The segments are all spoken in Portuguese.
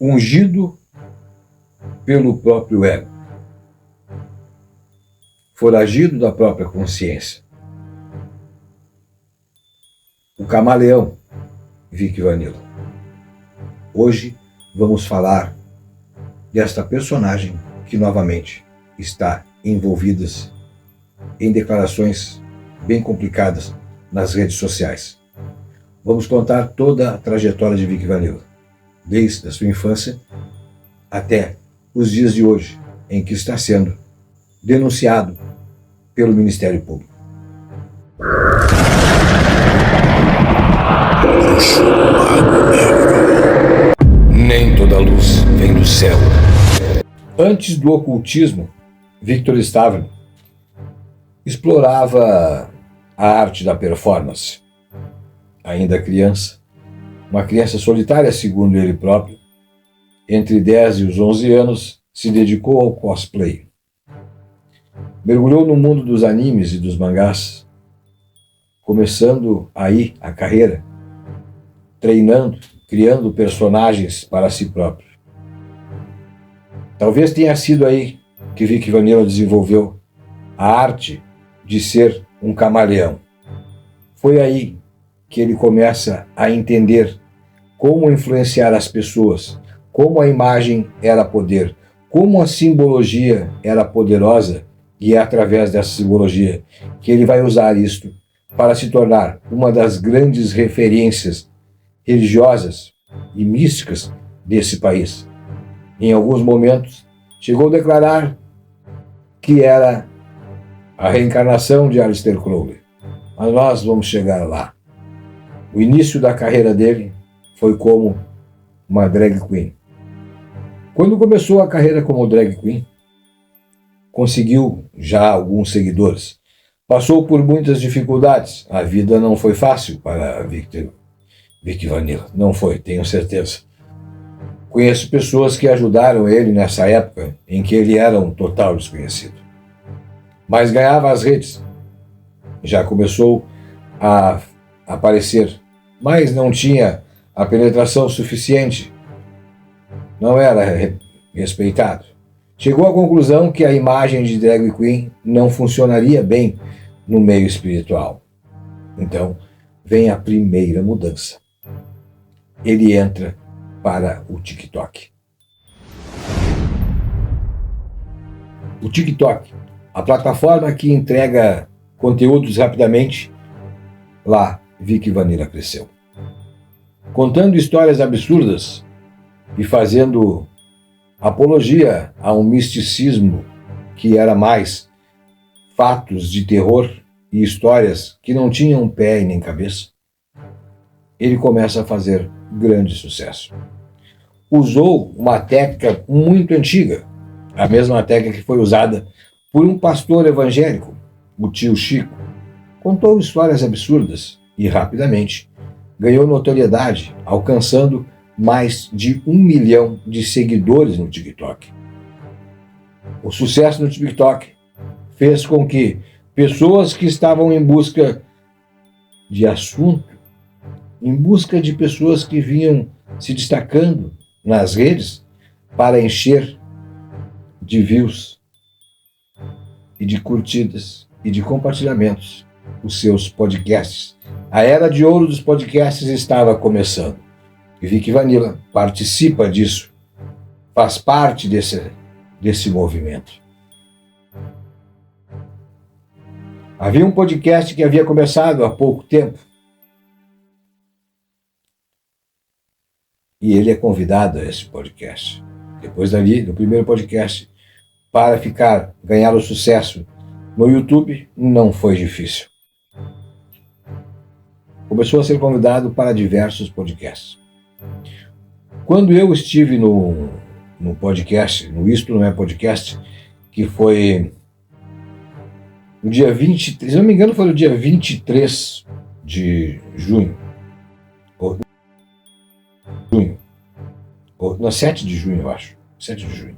ungido pelo próprio ego, foragido da própria consciência. O camaleão Vic Vanilla. Hoje vamos falar desta personagem que novamente está envolvida em declarações bem complicadas nas redes sociais. Vamos contar toda a trajetória de Vic Vanilla, desde a sua infância até os dias de hoje, em que está sendo denunciado pelo Ministério Público. Nem toda luz vem do céu. Antes do ocultismo, Victor Stavrin explorava a arte da performance. Ainda criança, uma criança solitária, segundo ele próprio, entre 10 e os 11 anos, se dedicou ao cosplay. Mergulhou no mundo dos animes e dos mangás, começando aí a carreira, treinando, criando personagens para si próprio. Talvez tenha sido aí que Vic Vanilla desenvolveu a arte de ser um camaleão. Foi aí que ele começa a entender como influenciar as pessoas, como a imagem era poder, como a simbologia era poderosa, e é através dessa simbologia que ele vai usar isto para se tornar uma das grandes referências religiosas e místicas desse país. Em alguns momentos, chegou a declarar que era a reencarnação de Aleister Crowley. Mas nós vamos chegar lá. O início da carreira dele foi como uma drag queen. Quando começou a carreira como drag queen, conseguiu já alguns seguidores. Passou por muitas dificuldades. A vida não foi fácil para Vic Vanilla. Não foi, tenho certeza. Conheço pessoas que ajudaram ele nessa época em que ele era um total desconhecido. Mas ganhava as redes. Já começou a aparecer, mas não tinha a penetração suficiente. Não era respeitado. Chegou à conclusão que a imagem de drag queen não funcionaria bem no meio espiritual. Então, vem a primeira mudança. Ele entra para o TikTok. O TikTok, a plataforma que entrega conteúdos rapidamente, lá Vic Vanilla cresceu. Contando histórias absurdas e fazendo apologia a um misticismo que era mais fatos de terror e histórias que não tinham pé e nem cabeça, ele começa a fazer grande sucesso. Usou uma técnica muito antiga, a mesma técnica que foi usada por um pastor evangélico, o tio Chico. Contou histórias absurdas e rapidamente ganhou notoriedade, alcançando mais de 1 milhão de seguidores no TikTok. O sucesso no TikTok fez com que pessoas que estavam em busca de assunto, em busca de pessoas que vinham se destacando nas redes para encher de views e de curtidas e de compartilhamentos os seus podcasts. A era de ouro dos podcasts estava começando. E Vic Vanilla participa disso, faz parte desse movimento. Havia um podcast que havia começado há pouco tempo, e ele é convidado a esse podcast. Depois dali, do primeiro podcast, para ganhar o sucesso no YouTube, não foi difícil. Começou a ser convidado para diversos podcasts. Quando eu estive no podcast, no Isto Não É Podcast, que foi no dia 23, se não me engano foi no dia 23 de junho, no 7 de junho, eu acho, 7 de junho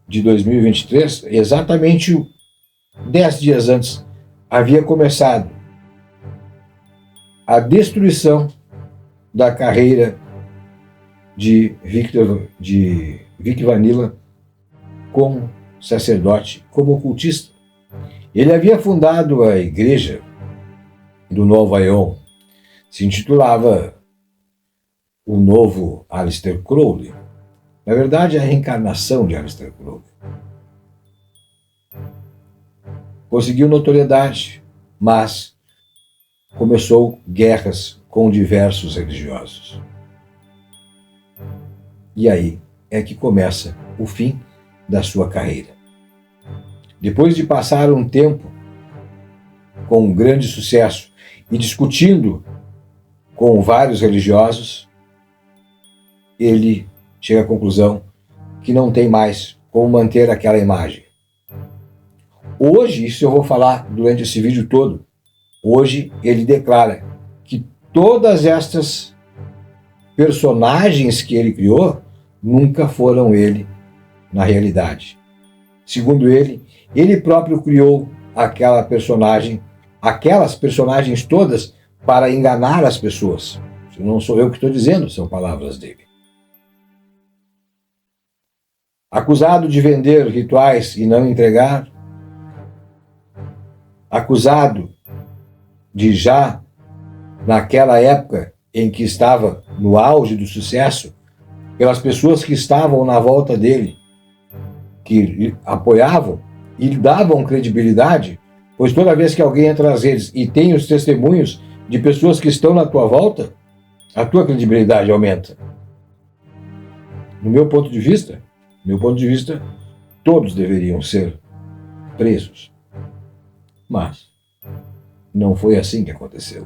de 2023, exatamente 10 dias antes, havia começado a destruição da carreira de Vic Vanilla como sacerdote, como ocultista. Ele havia fundado a igreja do Novo Aion, se intitulava o novo Aleister Crowley. Na verdade, a reencarnação de Aleister Crowley. Conseguiu notoriedade, mas começou guerras com diversos religiosos. E aí é que começa o fim da sua carreira. Depois de passar um tempo com um grande sucesso e discutindo com vários religiosos, ele chega à conclusão que não tem mais como manter aquela imagem. Hoje, isso eu vou falar durante esse vídeo todo, hoje ele declara que todas estas personagens que ele criou nunca foram ele na realidade. Segundo ele, ele próprio criou aquelas personagens todas para enganar as pessoas. Isso não sou eu que estou dizendo, são palavras dele. Acusado de vender rituais e não entregar, acusado de já, naquela época em que estava no auge do sucesso, pelas pessoas que estavam na volta dele, que apoiavam e davam credibilidade, pois toda vez que alguém entra nas redes e tem os testemunhos de pessoas que estão na tua volta, a tua credibilidade aumenta. No meu ponto de vista, todos deveriam ser presos. Mas não foi assim que aconteceu.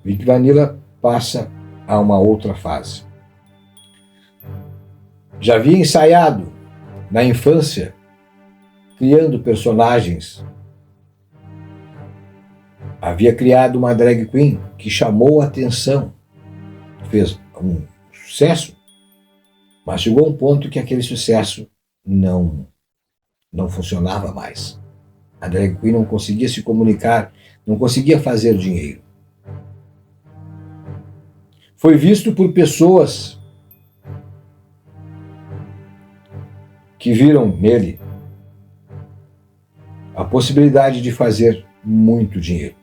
Vic Vanilla passa a uma outra fase. Já havia ensaiado na infância, criando personagens. Havia criado uma drag queen que chamou a atenção, fez um sucesso, mas chegou a um ponto que aquele sucesso não funcionava mais. A drag queen não conseguia se comunicar, não conseguia fazer dinheiro. Foi visto por pessoas que viram nele a possibilidade de fazer muito dinheiro.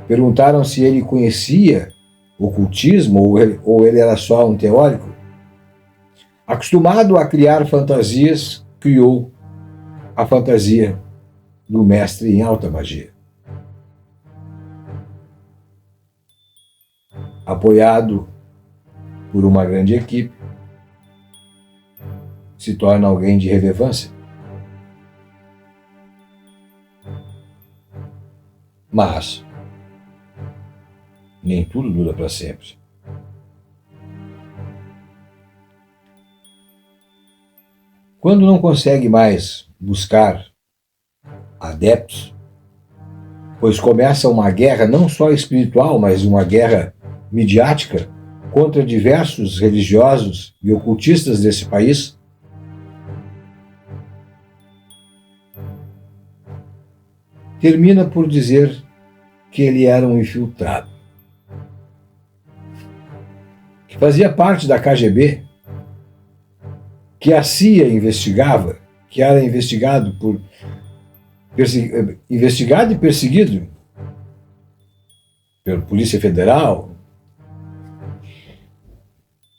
Perguntaram se ele conhecia ocultismo ou ele era só um teórico. Acostumado a criar fantasias, criou a fantasia do mestre em alta magia. Apoiado por uma grande equipe, se torna alguém de relevância. Mas nem tudo dura para sempre. Quando não consegue mais buscar adeptos, pois começa uma guerra não só espiritual, mas uma guerra midiática contra diversos religiosos e ocultistas desse país, termina por dizer que ele era um infiltrado, que fazia parte da KGB, que a CIA investigava, que era investigado e perseguido pela Polícia Federal.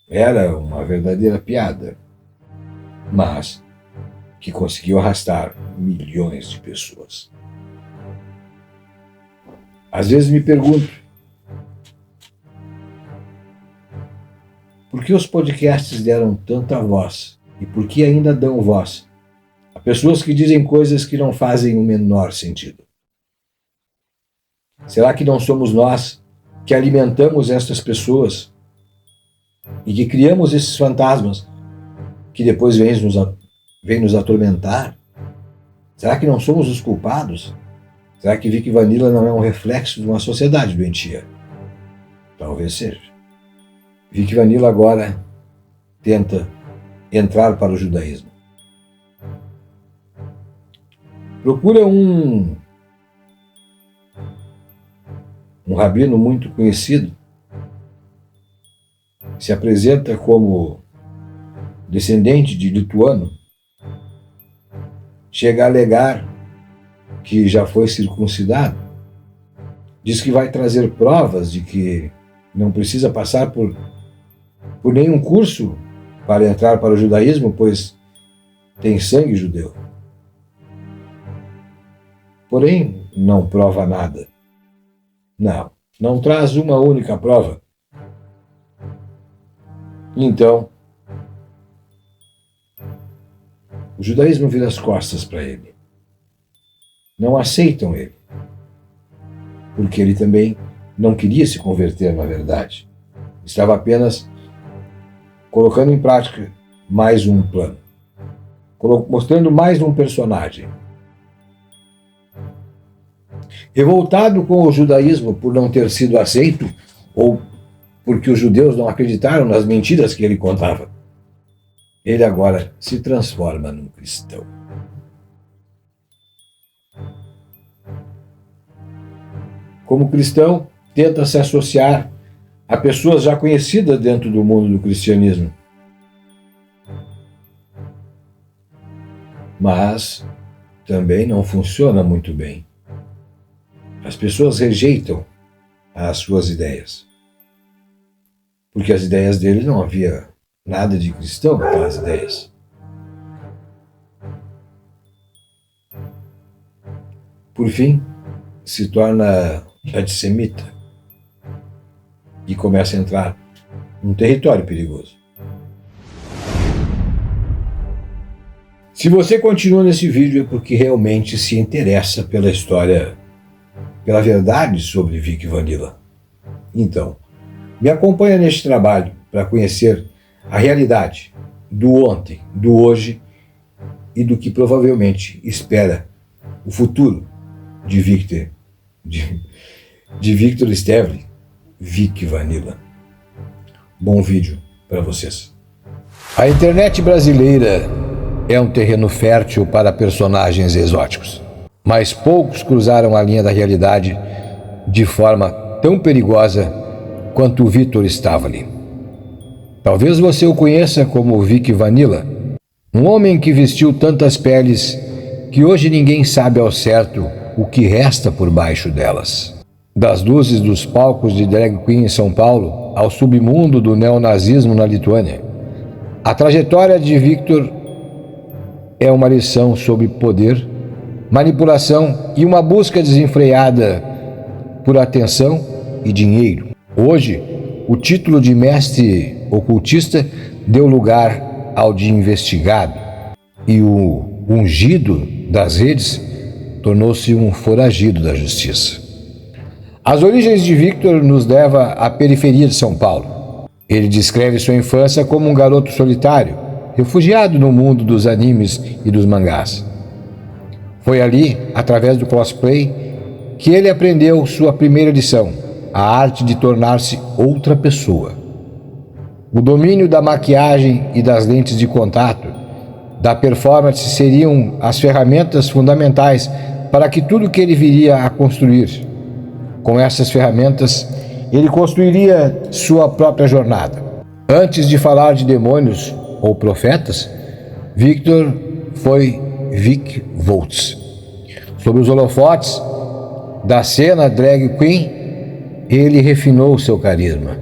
Era uma verdadeira piada, mas que conseguiu arrastar milhões de pessoas. Às vezes me pergunto, por que os podcasts deram tanta voz e por que ainda dão voz a pessoas que dizem coisas que não fazem o menor sentido? Será que não somos nós que alimentamos estas pessoas e que criamos esses fantasmas que depois vêm nos atormentar? Será que não somos os culpados? Será que Vic Vanilla não é um reflexo de uma sociedade doentia? Talvez seja. Vic Vanilla agora tenta entrar para o judaísmo. Procura um um rabino muito conhecido, se apresenta como descendente de lituano, chega a alegar que já foi circuncidado. Diz que vai trazer provas de que não precisa passar por nenhum curso para entrar para o judaísmo, pois tem sangue judeu. Porém, não prova nada. Não traz uma única prova. Então, o judaísmo vira as costas para ele. Não aceitam ele. Porque ele também não queria se converter, na verdade. Estava apenas colocando em prática mais um plano. Mostrando mais um personagem. Revoltado com o judaísmo por não ter sido aceito, ou porque os judeus não acreditaram nas mentiras que ele contava, ele agora se transforma num cristão. Como cristão, tenta se associar a pessoas já conhecidas dentro do mundo do cristianismo. Mas também não funciona muito bem. As pessoas rejeitam as suas ideias. Porque as ideias dele não havia nada de cristão naquelas ideias. Por fim, se torna antissemita e começa a entrar num território perigoso. Se você continua nesse vídeo é porque realmente se interessa pela história, pela verdade sobre Vic Vanilla. Então, me acompanha neste trabalho para conhecer a realidade do ontem, do hoje e do que provavelmente espera o futuro de Victor Stevry, Vic Vanilla. Bom vídeo para vocês. A internet brasileira é um terreno fértil para personagens exóticos, mas poucos cruzaram a linha da realidade de forma tão perigosa quanto o Victor estava ali. Talvez você o conheça como Vic Vanilla, um homem que vestiu tantas peles que hoje ninguém sabe ao certo o que resta por baixo delas. Das luzes dos palcos de drag queen em São Paulo ao submundo do neonazismo na Lituânia, a trajetória de Victor é uma lição sobre poder, manipulação e uma busca desenfreada por atenção e dinheiro. Hoje, o título de mestre ocultista deu lugar ao de investigado, e o ungido das redes tornou-se um foragido da justiça. As origens de Victor nos levam à periferia de São Paulo. Ele descreve sua infância como um garoto solitário, refugiado no mundo dos animes e dos mangás. Foi ali, através do cosplay, que ele aprendeu sua primeira lição, a arte de tornar-se outra pessoa. O domínio da maquiagem e das lentes de contato, da performance seriam as ferramentas fundamentais para que tudo que ele viria a construir. Com essas ferramentas, ele construiria sua própria jornada. Antes de falar de demônios ou profetas, Victor foi Vic Volts. Sob os holofotes da cena drag queen, ele refinou seu carisma.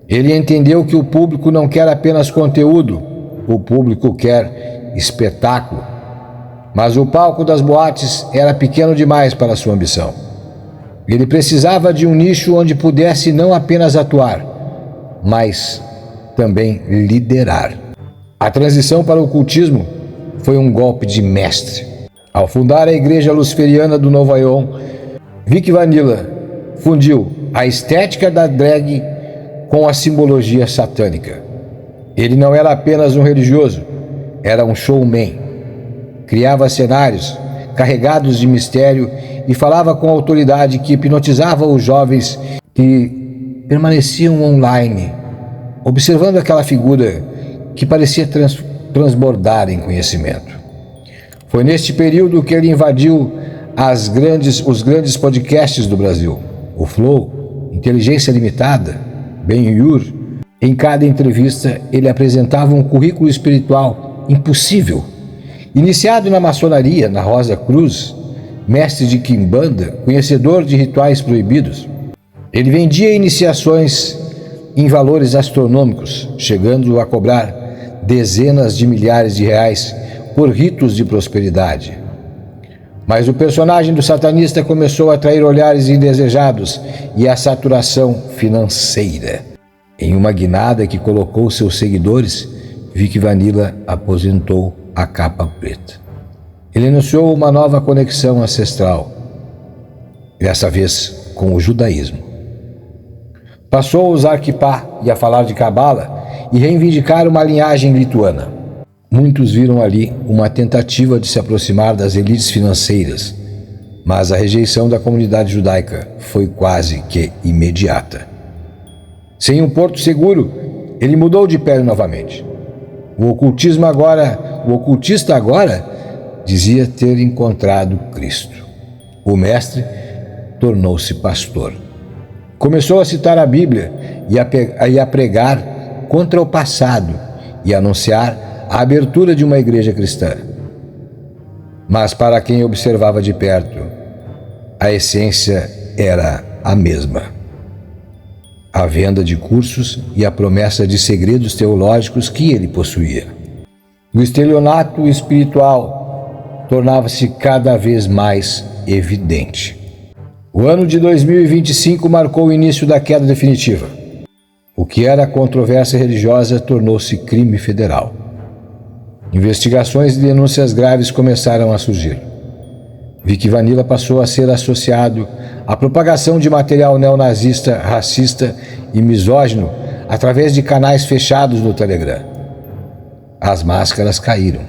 Ele entendeu que o público não quer apenas conteúdo, o público quer espetáculo. Mas o palco das boates era pequeno demais para sua ambição. Ele precisava de um nicho onde pudesse não apenas atuar, mas também liderar. A transição para o ocultismo foi um golpe de mestre. Ao fundar a Igreja Luciferiana do Novo Aion, Vic Vanilla fundiu a estética da drag com a simbologia satânica. Ele não era apenas um religioso, era um showman. Criava cenários carregados de mistério e falava com autoridade que hipnotizava os jovens que permaneciam online, observando aquela figura que parecia transbordar em conhecimento. Foi neste período que ele invadiu os grandes podcasts do Brasil, o Flow, Inteligência Limitada, Ben-Hur. Em cada entrevista, ele apresentava um currículo espiritual impossível. Iniciado na maçonaria, na Rosa Cruz, mestre de quimbanda, conhecedor de rituais proibidos, ele vendia iniciações em valores astronômicos, chegando a cobrar dezenas de milhares de reais por ritos de prosperidade. Mas o personagem do satanista começou a atrair olhares indesejados e a saturação financeira. Em uma guinada que colocou seus seguidores, Vic Vanilla aposentou a capa preta. Ele anunciou uma nova conexão ancestral, dessa vez com o judaísmo. Passou a usar kippá e a falar de cabala e reivindicar uma linhagem lituana. Muitos viram ali uma tentativa de se aproximar das elites financeiras, mas a rejeição da comunidade judaica foi quase que imediata. Sem um porto seguro, ele mudou de pele novamente. O ocultista agora dizia ter encontrado Cristo. O mestre tornou-se pastor. Começou a citar a Bíblia e a pregar contra o passado e a anunciar a abertura de uma igreja cristã. Mas para quem observava de perto, a essência era a mesma. A venda de cursos e a promessa de segredos teológicos que ele possuía. O estelionato espiritual tornava-se cada vez mais evidente. O ano de 2025 marcou o início da queda definitiva. O que era controvérsia religiosa tornou-se crime federal. Investigações e denúncias graves começaram a surgir. Vic Vanilla passou a ser associado à propagação de material neonazista, racista e misógino através de canais fechados no Telegram. As máscaras caíram.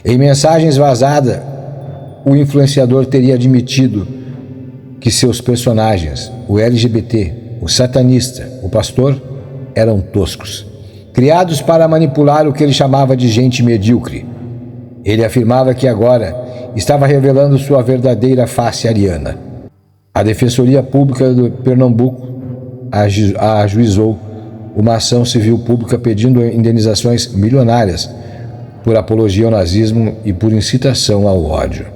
Em mensagens vazadas, o influenciador teria admitido que seus personagens, o LGBT, o satanista, o pastor, eram toscos, criados para manipular o que ele chamava de gente medíocre. Ele afirmava que agora estava revelando sua verdadeira face ariana. A Defensoria Pública de Pernambuco ajuizou uma ação civil pública pedindo indenizações milionárias por apologia ao nazismo e por incitação ao ódio.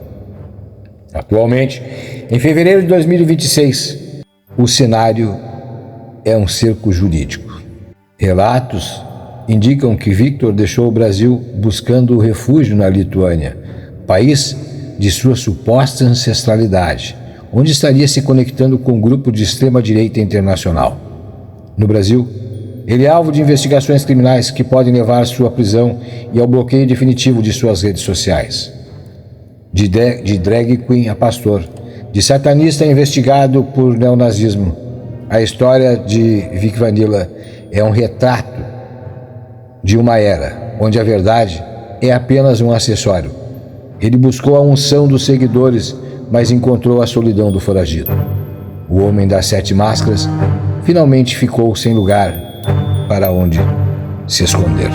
Atualmente, em fevereiro de 2026, o cenário é um cerco jurídico. Relatos indicam que Victor deixou o Brasil buscando refúgio na Lituânia, país de sua suposta ancestralidade, onde estaria se conectando com um grupo de extrema-direita internacional. No Brasil, ele é alvo de investigações criminais que podem levar à sua prisão e ao bloqueio definitivo de suas redes sociais. De drag queen a pastor, de satanista investigado por neonazismo, a história de Vic Vanilla é um retrato de uma era onde a verdade é apenas um acessório. Ele buscou a unção dos seguidores, mas encontrou a solidão do foragido. O homem das 7 máscaras finalmente ficou sem lugar para onde se esconder.